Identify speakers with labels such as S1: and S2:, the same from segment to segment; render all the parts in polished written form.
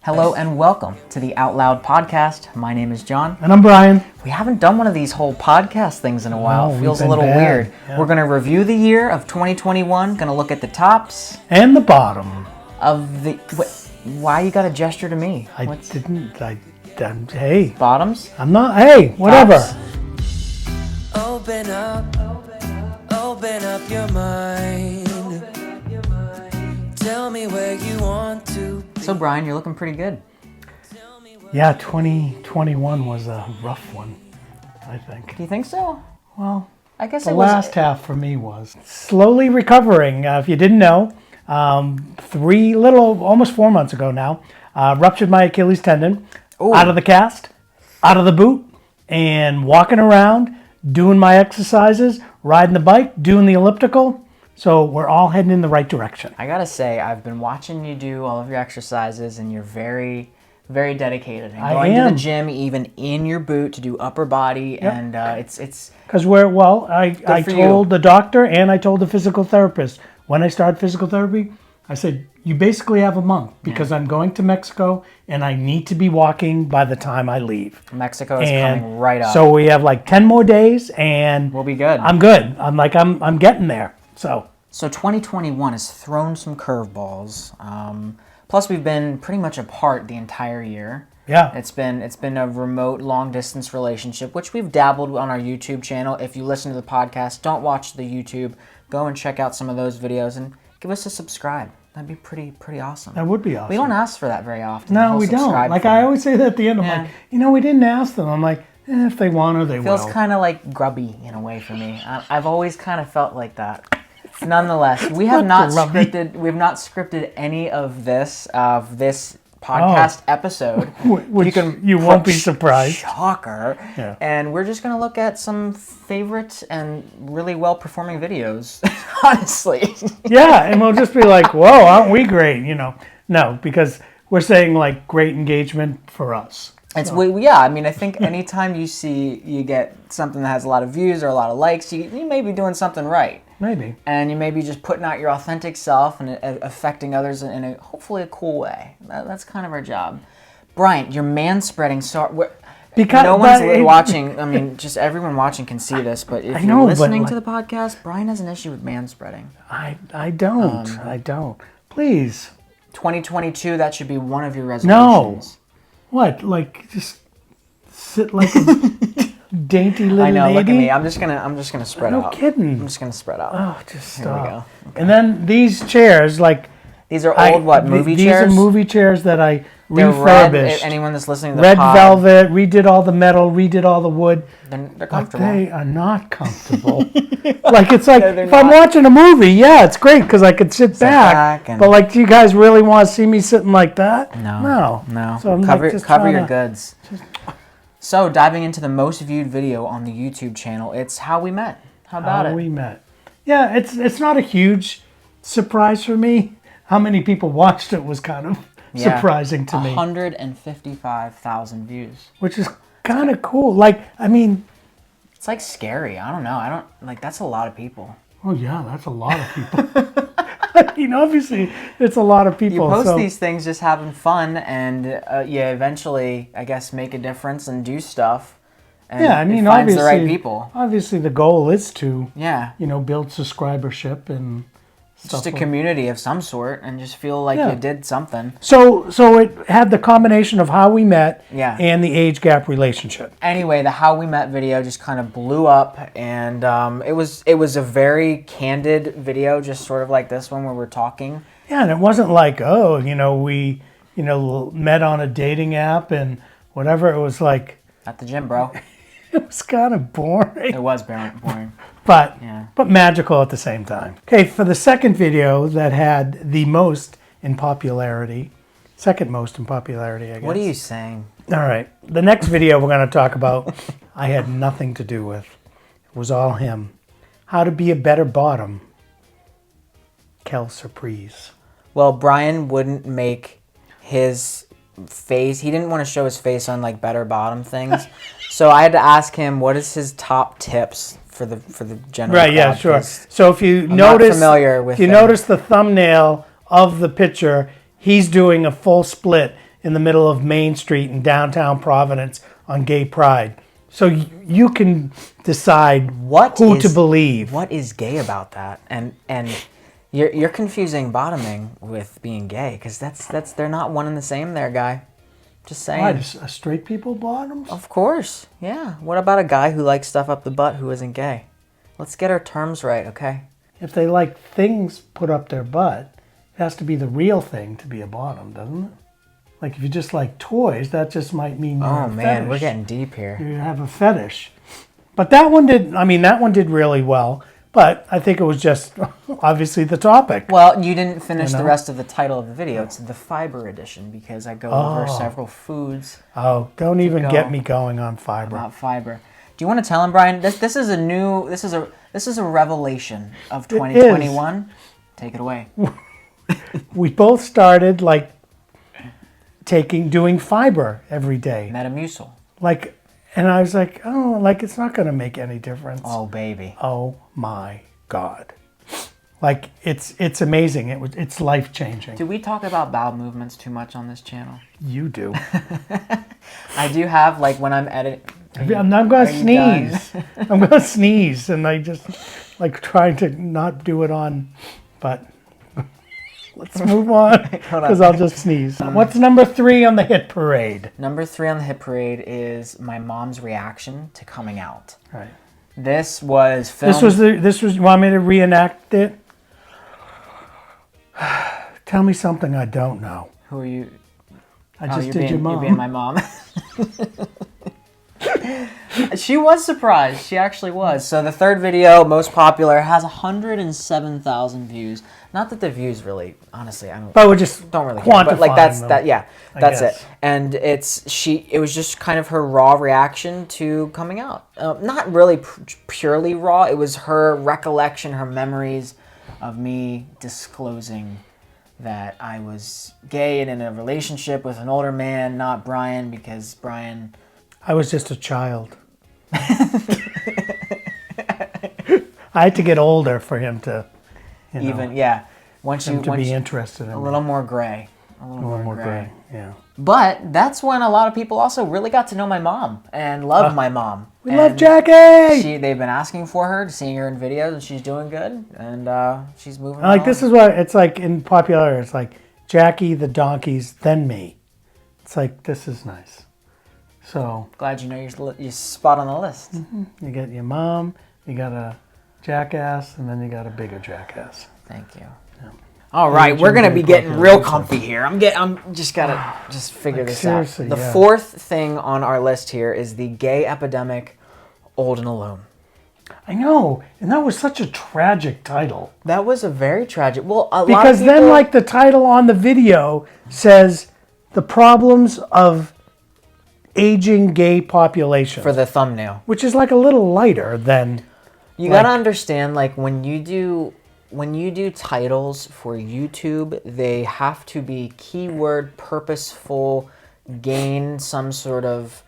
S1: Hello and welcome to the Out Loud podcast. My name is Jon.
S2: And I'm Brian.
S1: We haven't done one of these whole podcast things in a while.
S2: No,
S1: Feels a little weird. Yeah. We're going to review the year of 2021, going to look at the tops.
S2: And the bottom.
S1: Of the... Why you got to gesture to me?
S2: Hey.
S1: Bottoms?
S2: I'm not... Hey, whatever.
S3: Tops. Open up your mind. Tell me where you want to be.
S1: So, Brian, you're looking pretty good.
S2: Yeah, 2021 was a rough one, I think.
S1: Do you think so?
S2: Well,
S1: I guess
S2: the last half for me was slowly recovering. If you didn't know, almost 4 months ago now, ruptured my Achilles tendon. Ooh. Out of the cast, out of the boot, and walking around, doing my exercises, riding the bike, doing the elliptical. So we're all heading in the right direction. I
S1: gotta say, I've been watching you do all of your exercises, and you're very, very dedicated. And going to the gym, even in your boot, to do upper body, yep. And it's
S2: because I told the doctor and I told the physical therapist when I started physical therapy, I said, you basically have a month because I'm going to Mexico and I need to be walking by the time I leave.
S1: Mexico is coming right up.
S2: So we have like 10 more days and
S1: we'll be good.
S2: I'm good. I'm getting there. So
S1: 2021 has thrown some curveballs. Plus, we've been pretty much apart the entire year.
S2: Yeah,
S1: it's been a remote, long-distance relationship, which we've dabbled on our YouTube channel. If you listen to the podcast, don't watch the YouTube. Go and check out some of those videos and give us a subscribe. That'd be pretty awesome.
S2: That would be awesome.
S1: We don't ask for that very often.
S2: No, we don't. Like I always say that at the end. I'm like, we didn't ask them. I'm like, if they want to, they will.
S1: Feels kind of like grubby in a way for me. I've always kind of felt like that. Nonetheless, we have not scripted any of this podcast episode.
S2: Which you won't be surprised.
S1: Shocker. Yeah. And we're just going to look at some favorite and really well-performing videos, honestly.
S2: Yeah, and we'll just be like, whoa, aren't we great? No, because we're saying like great engagement for us.
S1: I think anytime you get something that has a lot of views or a lot of likes, you may be doing something right.
S2: Maybe.
S1: And you may be just putting out your authentic self and affecting others in a hopefully a cool way. That's kind of our job. Brian, you're manspreading. Because no one's watching. I mean, just everyone watching can see this. But if you're listening to the podcast, Brian has an issue with manspreading.
S2: I don't. Please.
S1: 2022. That should be one of your resolutions.
S2: No. What? Like just sit like a dainty little lady?
S1: I know. Look at me. I'm just gonna spread out.
S2: No kidding.
S1: I'm just gonna spread out.
S2: Oh, just stop.
S1: Here we go. Okay.
S2: And then these chairs,
S1: these are old movie chairs.
S2: These are movie chairs that I refurbished.
S1: Red, anyone that's listening to the
S2: red
S1: pod,
S2: velvet. Redid all the metal. Redid all the wood.
S1: They're comfortable.
S2: But they are not comfortable. It's like if I'm watching a movie, yeah, it's great because I could sit back. But do you guys really want to see me sitting like that?
S1: No.
S2: So I'm
S1: cover your goods. So diving into the most viewed video on the YouTube channel, it's How We Met. How about it?
S2: How We Met. Yeah, it's not a huge surprise for me. How many people watched it was kind of surprising to me.
S1: 155,000 views.
S2: Which is kind of cool.
S1: It's scary. I don't know. That's a lot of people.
S2: Oh yeah, that's a lot of people. Obviously, it's a lot of people.
S1: You post these things just having fun, and you eventually, I guess, make a difference and do stuff. And it finds the right people.
S2: Obviously, the goal is to build subscribership and
S1: just a community of some sort, and just feel like you did something.
S2: So it had the combination of How We Met and the age gap relationship.
S1: Anyway, the How We Met video just kind of blew up, and it was a very candid video, just sort of like this one where we're talking.
S2: Yeah, and it wasn't we met on a dating app and whatever. It was like
S1: at the gym, bro.
S2: It was kind of boring.
S1: It was boring.
S2: But magical at the same time. Okay, for the second video that had the most in popularity, second most in popularity, I guess.
S1: What are you saying?
S2: All right. The next video we're going to talk about, I had nothing to do with. It was all him. How to be a better bottom. Quelle surprise.
S1: Well, Brian wouldn't make his face. He didn't want to show his face on better bottom things. So I had to ask him what is his top tips for the general
S2: right, yeah, sure. So if you notice
S1: familiar with
S2: notice the thumbnail of the picture, he's doing a full split in the middle of Main Street in downtown Providence on Gay Pride. So you can decide who to believe.
S1: What is gay about that? And you're confusing bottoming with being gay, because they're not one and the same there, guy. Just saying.
S2: Why, does straight people bottoms?
S1: Of course, yeah. What about a guy who likes stuff up the butt who isn't gay? Let's get our terms right, okay?
S2: If they like things put up their butt, it has to be the real thing to be a bottom, doesn't it? Like if you just like toys, that just might mean you're a
S1: man,
S2: fetish.
S1: We're getting deep here.
S2: You have a fetish. But that one did really well. But I think it was just obviously the topic.
S1: Well, you didn't finish the rest of the title of the video. It's the fiber edition, because I go over several foods.
S2: Oh, don't even get me going on fiber.
S1: About fiber. Do you want to tell him, Brian? This is a revelation of 2021. Take it away.
S2: We both started like doing fiber every day.
S1: Metamucil.
S2: And I was like, oh, like it's not going to make any difference.
S1: Oh, baby.
S2: Oh my God. Like it's amazing. It's life changing.
S1: Do we talk about bowel movements too much on this channel?
S2: You do.
S1: I do have, like, when I'm editing.
S2: I'm going to sneeze. I'm going to sneeze, and I just like trying to not do it on, but let's move on because I'll just sneeze. What's number 3 on the hit parade?
S1: Number 3 on the hit parade is my mom's reaction to coming out.
S2: Right.
S1: This was filmed.
S2: This was. You want me to reenact it? Tell me something I don't know.
S1: Who are you?
S2: I just did your mom.
S1: You're being my mom. She was surprised. She actually was. So the third video, most popular, has 107,000 views. Not that the views really, honestly, I don't.
S2: But we're just
S1: don't really care. But like that's
S2: them,
S1: that's it. And it was just kind of her raw reaction to coming out. Not really purely raw. It was her recollection, her memories of me disclosing that I was gay and in a relationship with an older man, not Brian, because Brian.
S2: I was just a child. I had to get older for him to,
S1: Once
S2: be interested in
S1: a little more gray, a little more gray.
S2: Yeah.
S1: But that's when a lot of people also really got to know my mom and love my mom.
S2: We love Jackie.
S1: They've been asking for her, seeing her in videos, and she's doing good, and she's moving.
S2: Like this is what it's like in popularity. It's like Jackie, the donkeys, then me. It's like this is nice. So
S1: glad you know your spot on the list.
S2: Mm-hmm. You got your mom, you got a jackass, and then you got a bigger jackass.
S1: Thank you. Yeah. All right, we're gonna be getting real comfy here. I'm just gotta figure this out. The fourth thing on our list here is the gay epidemic, old and alone.
S2: I know, and that was such a tragic title.
S1: That was a very tragic. Well,
S2: because then, like the title on the video says, "The problems of aging gay population,"
S1: for the thumbnail,
S2: which is like a little lighter than.
S1: You gotta understand, like when you do titles for YouTube, they have to be keyword purposeful, gain some sort of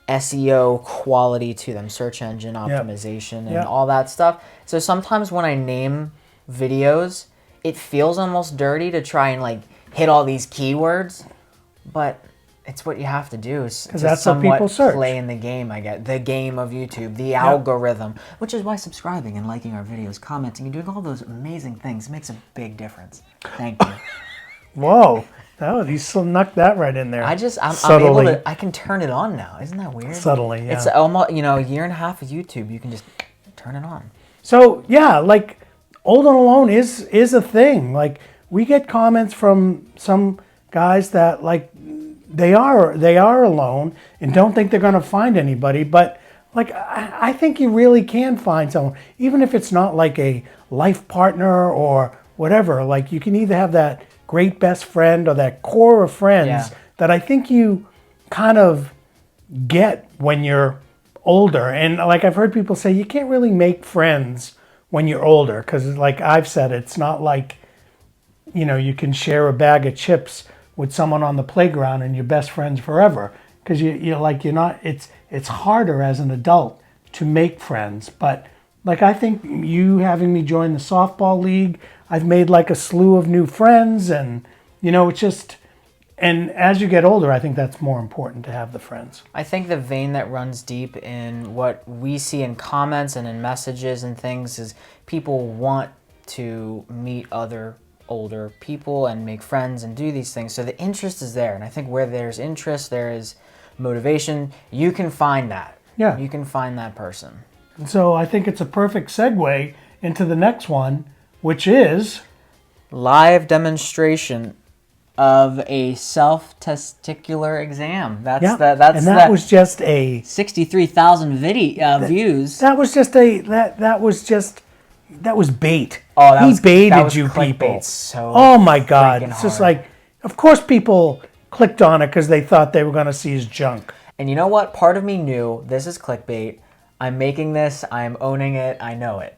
S1: SEO quality to them, search engine optimization, and all that stuff. So sometimes when I name videos, it feels almost dirty to try and like hit all these keywords, but it's what you have to do is to
S2: that's what people search.
S1: Play in the game, I get the game of YouTube, the algorithm, which is why subscribing and liking our videos, commenting, and doing all those amazing things makes a big difference. Thank you.
S2: Whoa, you snuck that right in there.
S1: I'm able to. I can turn it on now. Isn't that weird?
S2: Subtly, yeah.
S1: It's almost a year and a half of YouTube. You can just turn it on.
S2: So yeah, like old and alone is a thing. Like we get comments from some guys that like. They are alone and don't think they're going to find anybody. But like I think you really can find someone, even if it's not like a life partner or whatever. Like you can either have that great best friend or that core of friends that I think you kind of get when you're older. And like I've heard people say, you can't really make friends when you're older because, like I've said, it's not like you can share a bag of chips with someone on the playground and you're best friends forever, because you're not. It's harder as an adult to make friends. But like I think you having me join the softball league, I've made like a slew of new friends, and it's just And as you get older, I think that's more important to have the friends.
S1: I think the vein that runs deep in what we see in comments and in messages and things is people want to meet other older people and make friends and do these things. So the interest is there. And I think where there's interest, there is motivation. You can find that.
S2: Yeah.
S1: You can find that person.
S2: And so I think it's a perfect segue into the next one, which is
S1: live demonstration of a self-testicular exam.
S2: That was just a
S1: 63,000 views.
S2: That was bait.
S1: Oh, that
S2: he
S1: was,
S2: baited
S1: that was
S2: you
S1: clickbait
S2: people.
S1: So
S2: oh my God! It's
S1: hard.
S2: just like, of course, people clicked on it because they thought they were going to see his junk.
S1: And you know what? Part of me knew this is clickbait. I'm making this. I'm owning it. I know it.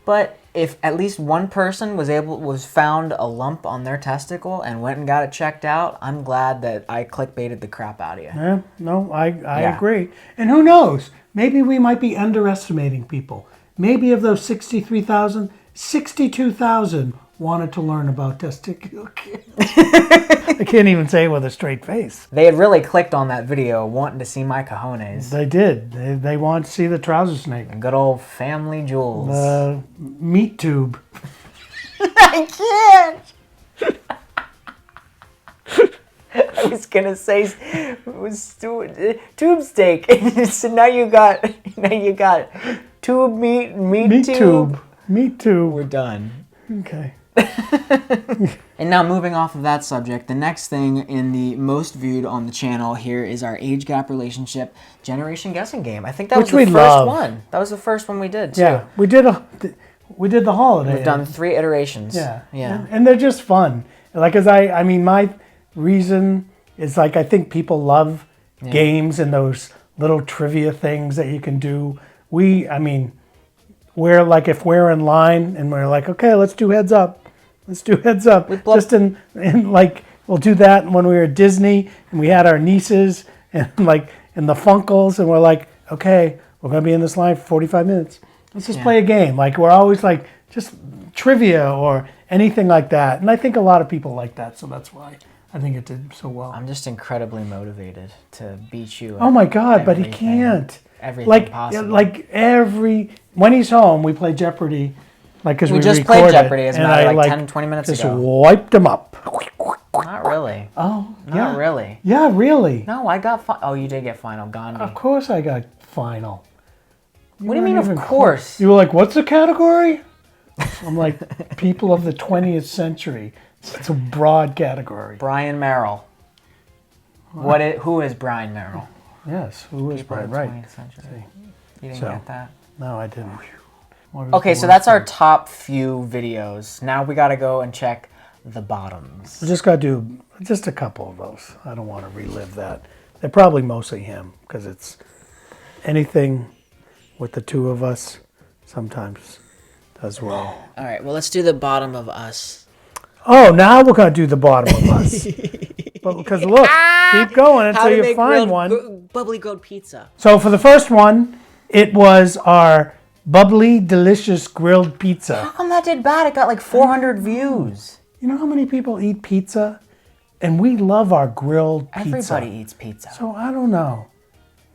S1: But if at least one person was found a lump on their testicle and went and got it checked out, I'm glad that I clickbaited the crap out of you.
S2: Yeah, no, I agree. And who knows? Maybe we might be underestimating people. Maybe of those 63,000, 62,000 wanted to learn about testicular cancer. I can't even say it with a straight face.
S1: They had really clicked on that video wanting to see my cojones.
S2: They did. They wanted to see the trouser snake.
S1: And good old family jewels.
S2: The meat tube.
S1: I can't! I was gonna say it was tube steak. So now you got tube meat tube.
S2: Meat tube.
S1: We're done.
S2: Okay.
S1: And now moving off of that subject, the next thing in the most viewed on the channel here is our age gap relationship generation guessing game. I think that was the first one. That was the first one we did too.
S2: Yeah, we did the holiday.
S1: We've done 3 iterations.
S2: Yeah.
S1: Yeah.
S2: And they're just fun. Like, I mean, my reason is like, I think people love games and those little trivia things that you can do. We're like, if we're in line and we're like, okay, let's do heads up. Let's do heads up. Just in like, we'll do that when we were at Disney and we had our nieces and like in the Funkles and we're like, okay, we're going to be in this line for 45 minutes. Let's just play a game. Like, we're always like, just trivia or anything like that. And I think a lot of people like that. So that's why I think it did so well.
S1: I'm just incredibly motivated to beat you.
S2: Oh my God, but he can't.
S1: Everything possible.
S2: When he's home, we play Jeopardy. Like, because we
S1: just played Jeopardy as a matter of like 10, 20 minutes
S2: just
S1: ago.
S2: Just wiped him up.
S1: Not really.
S2: Oh, yeah.
S1: Not really.
S2: Yeah, really.
S1: No, I got oh, you did get final Gandhi.
S2: Of course I got final.
S1: What do you mean, of course?
S2: You were like, what's the category? I'm like, people of the 20th century. It's a broad category.
S1: Brian Merrill. Who is Brian Merrill?
S2: Yes, who is Brian?
S1: Right. You didn't get that?
S2: No, I didn't.
S1: Okay, so that's our top few videos. Now we got to go and check the bottoms.
S2: We just got to do just a couple of those. I don't want to relive that. They're probably mostly him because it's anything with the two of us sometimes does well.
S1: All right, well, let's do the bottom of us.
S2: Oh, now we're going to do the bottom of us. But because look, keep going until you find one.
S1: Bubbly grilled pizza.
S2: So for the first one, it was our bubbly, delicious grilled pizza.
S1: How come that did bad? It got like 400 views.
S2: You know how many people eat pizza? And we love our grilled pizza.
S1: Everybody eats pizza.
S2: So I don't know.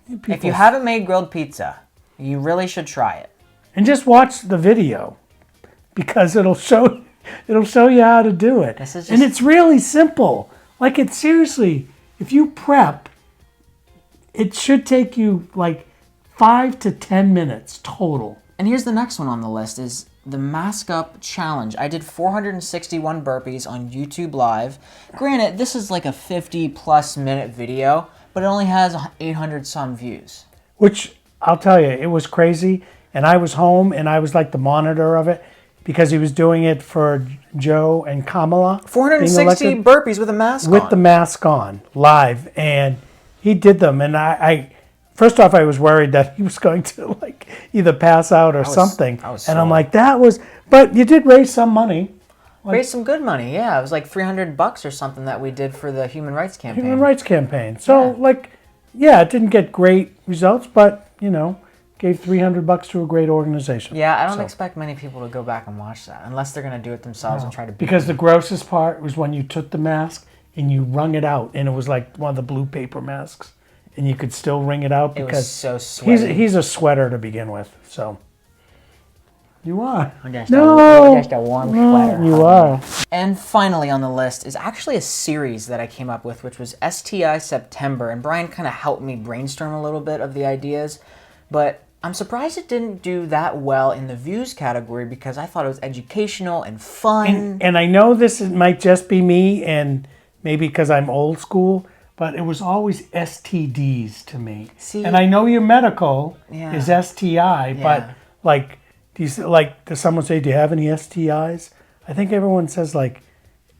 S1: If you haven't made grilled pizza, you really should try it.
S2: And just watch the video because it'll show you how to do it. And it's really simple. Like, it's seriously, if you prep, it should take you like 5 to 10 minutes total.
S1: And here's the next one on the list is the Mask Up Challenge. I did 461 burpees on YouTube Live. Granted, this is like a 50+ minute video, but it only has 800 some views.
S2: Which, I'll tell you, it was crazy. And I was home and I was like the monitor of it because he was doing it for Joe and Kamala.
S1: 460 burpees with a mask on.
S2: With the mask on, live. And he did them. And I first off, I was worried that he was going to like either pass out or something. And I'm like, but you did raise some money.
S1: Raised some good money, yeah. It was like $300 or something that we did for the Human Rights Campaign.
S2: Human Rights Campaign. So, it didn't get great results, but, gave $300 to a great organization.
S1: Yeah, I don't expect many people to go back and watch that unless they're going to do it themselves and try to beat
S2: Because the grossest part was when you took the mask and you wrung it out, and it was like one of the blue paper masks, and you could still wring it out
S1: It
S2: because
S1: was so sweaty.
S2: he's a sweater to begin with. So you are.
S1: Just a warm sweater.
S2: You are.
S1: And finally on the list is actually a series that I came up with, which was STI September. And Brian kind of helped me brainstorm a little bit of the ideas. But I'm surprised it didn't do that well in the views category because I thought it was educational and fun.
S2: And I know might just be me, and maybe because I'm old school, but it was always STDs to me.
S1: See?
S2: And I know your medical
S1: Yeah.
S2: is STI, but
S1: Yeah.
S2: like, does someone say, do you have any STIs? I think everyone says like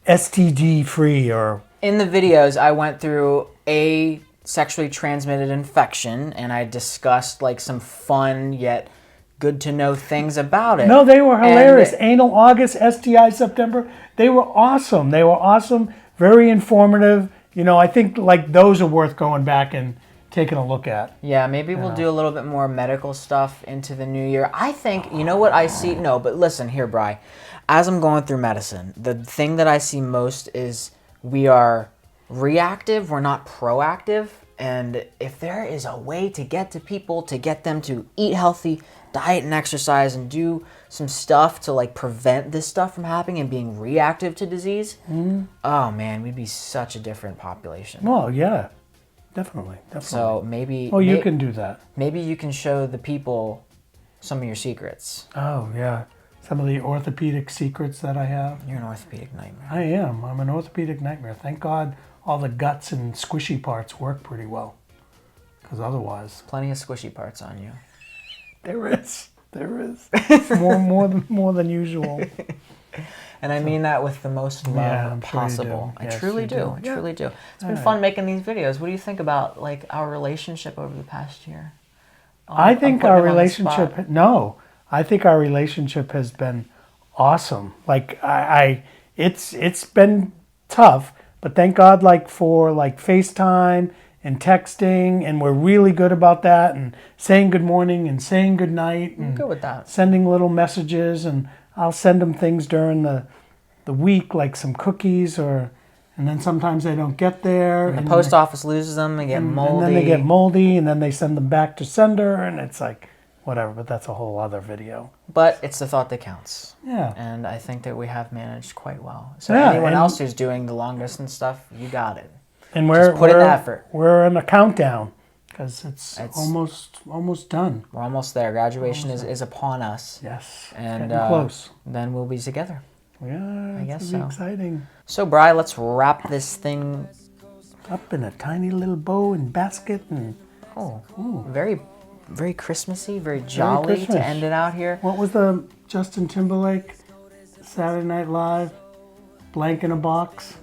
S2: STD free or...
S1: In the videos, I went through a sexually transmitted infection, and I discussed like some fun yet good to know things about it.
S2: No, they were hilarious.
S1: And
S2: Anal August, STI September. They were awesome. Very informative. You know, I think like those are worth going back and taking a look at.
S1: yeah, maybe we'll do a little bit more medical stuff into the new year. I think, you know what I see? No, but listen here, Bri. As I'm going through medicine, the thing that I see most is we are reactive, we're not proactive. And if there is a way to get to people, to get them to eat healthy, diet and exercise, and do some stuff to like prevent this stuff from happening and being reactive to disease, oh man, we'd be such a different population.
S2: Well, yeah, definitely.
S1: So maybe...
S2: Oh, you can do that.
S1: Maybe you can show the people some of your secrets.
S2: Oh, yeah. Some of the orthopedic secrets that I have.
S1: You're an orthopedic nightmare.
S2: I am. I'm an orthopedic nightmare. Thank God all the guts and squishy parts work pretty well. Because otherwise...
S1: Plenty of squishy parts on you.
S2: There is. more than usual.
S1: And I mean that with the most love
S2: I'm sure you
S1: possible.
S2: do.
S1: I
S2: Yes,
S1: truly
S2: you
S1: do.
S2: do.
S1: I truly do. It's been fun making these videos. What do you think about like our relationship over the past year?
S2: I think our relationship...
S1: relationship.
S2: No. I think our relationship has been awesome. Like, it's been tough, but thank God, like, for, like, FaceTime and texting, and we're really good about that, and saying good morning and saying good night.
S1: I'm good with that.
S2: Sending little messages, and I'll send them things during the week, like some cookies, and then sometimes they don't get there.
S1: And the post office loses them, they get moldy.
S2: And then they get moldy, and then they send them back to sender, and it's like, whatever, but that's a whole other video.
S1: But it's the thought that counts.
S2: Yeah.
S1: And I think that we have managed quite well. So
S2: Yeah,
S1: anyone
S2: and-
S1: else who's doing the long distance stuff, you got it.
S2: And
S1: Just put in the effort.
S2: We're in a countdown because it's almost done.
S1: We're almost there. Graduation is upon us.
S2: Yes,
S1: And
S2: getting close.
S1: then we'll be together.
S2: Yeah,
S1: I guess
S2: it's
S1: so.
S2: exciting.
S1: So, Bri, let's wrap this thing.
S2: Up in a tiny little bow and basket, and
S1: Very, very Christmassy, very jolly
S2: Christmas.
S1: to end it out here.
S2: what was the Justin Timberlake Saturday Night Live? Blank in a box.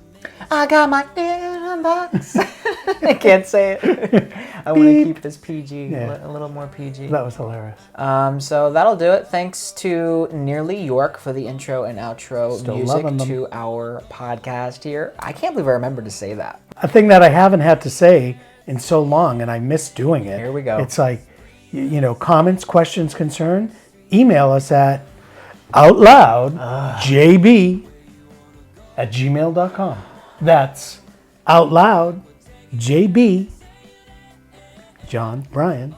S1: I got my dinner box. I can't say it. I want to keep this PG,
S2: Yeah.
S1: a little more PG.
S2: That was hilarious.
S1: So that'll do it. Thanks to Nearly York for the intro and outro
S2: Still
S1: music
S2: loving them.
S1: to our podcast here. I can't believe I remembered to say that.
S2: A thing that I haven't had to say in so long, and I miss doing it.
S1: Here we go.
S2: It's like, comments, questions, concern, email us at outloudjb@gmail.com. That's outloudjb, Jon Brian,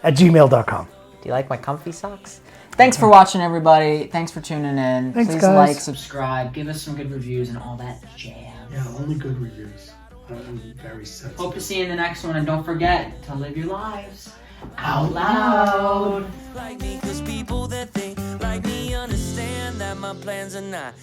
S2: @gmail.com.
S1: Do you like my comfy socks? Thanks for watching, everybody. Thanks for tuning in.
S2: Thanks,
S1: Please
S2: guys.
S1: like, subscribe, give us some good reviews and all that jazz.
S2: Yeah, only good reviews. I'm very sensitive.
S1: Hope to see you in the next one, and don't forget to live your lives out loud.
S3: Like me, 'cause people that think like me understand that my plans are not